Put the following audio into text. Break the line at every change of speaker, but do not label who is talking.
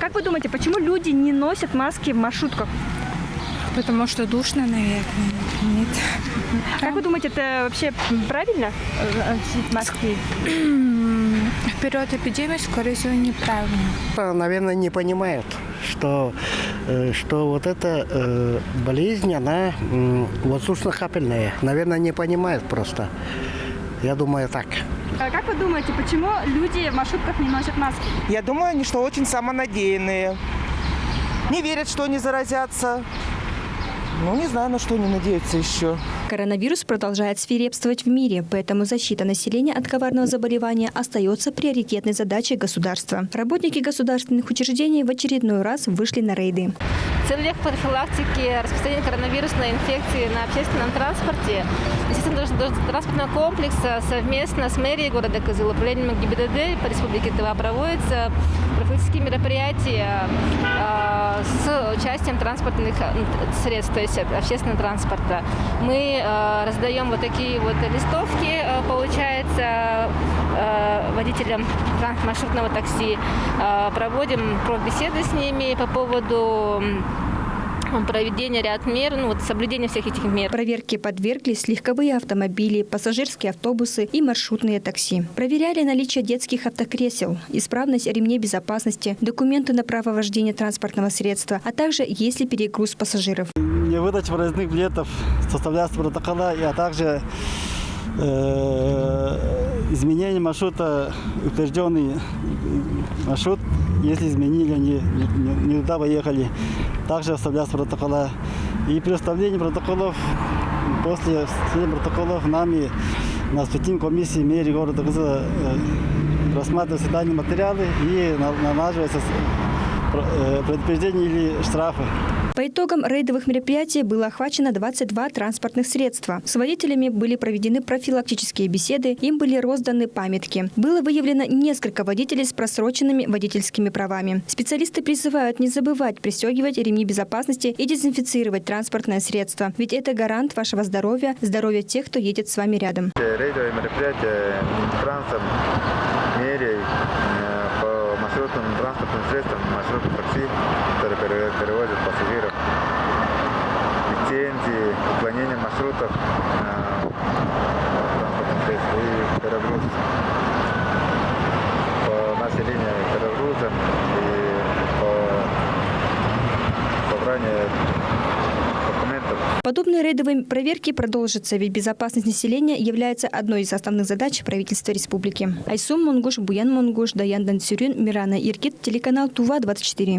Как вы думаете, почему люди не носят маски в маршрутках?
Потому что душно, наверное. Нет.
Как вы думаете, это вообще правильно носить маски?
В период эпидемии, скорее всего, неправильно.
Наверное, не понимают, что вот эта болезнь, она воздушно-капельная. Наверное, не понимают просто. Я думаю, так.
А как вы думаете, почему люди в маршрутках не носят маски?
Я думаю, они что очень самонадеянные. Не верят, что они заразятся. Ну, не знаю, на что они надеются еще.
Коронавирус продолжает свирепствовать в мире, поэтому защита населения от коварного заболевания остается приоритетной задачей государства. Работники государственных учреждений в очередной раз вышли на рейды.
В целях профилактики распространения коронавирусной инфекции на общественном транспорте, естественно, транспортного комплекса совместно с мэрией города Кызыл, управлением ГИБДД по республике Тыва проводятся профилактические мероприятия с участием транспортных средств, то есть общественного транспорта. Мы раздаем вот такие вот листовки, получается, водителям маршрутного такси, проводим профбеседы с ними по поводу проведения ряд мер, соблюдения всех этих мер.
Проверке подверглись легковые автомобили, пассажирские автобусы и маршрутные такси. Проверяли наличие детских автокресел, исправность ремней безопасности, документы на право вождения транспортного средства, а также есть ли перегруз пассажиров.
Выдача проездных билетов, составляется протокола, а также изменение маршрута, утвержденный маршрут, если изменили, не туда поехали, также оставляются протокола. И при составлении протоколов, после составления протоколов нами на специальной комиссии мэрии города Кызыла рассматриваются данные материалы и налаживаются предупреждения или штрафы.
По итогам рейдовых мероприятий было охвачено 22 транспортных средства. С водителями были проведены профилактические беседы, им были розданы памятки. Было выявлено несколько водителей с просроченными водительскими правами. Специалисты призывают не забывать пристегивать ремни безопасности и дезинфицировать транспортное средство. Ведь это гарант вашего здоровья, здоровья тех, кто едет с вами рядом.
Рейдовые мероприятия Минтрансом, мэрией по маршрутным транспортным средствам, маршрутным такси, которые перевозят пассажиров, лицензии, уклонение маршрутов транспортных средств и перегруз по населению перегрузом и по собранию документов.
Подобные рейдовые проверки продолжатся, ведь безопасность населения является одной из основных задач правительства республики. Айсум Монгуш, Буян Монгуш, Даян Дансюрин, Мирана Иркит, телеканал Тува 24.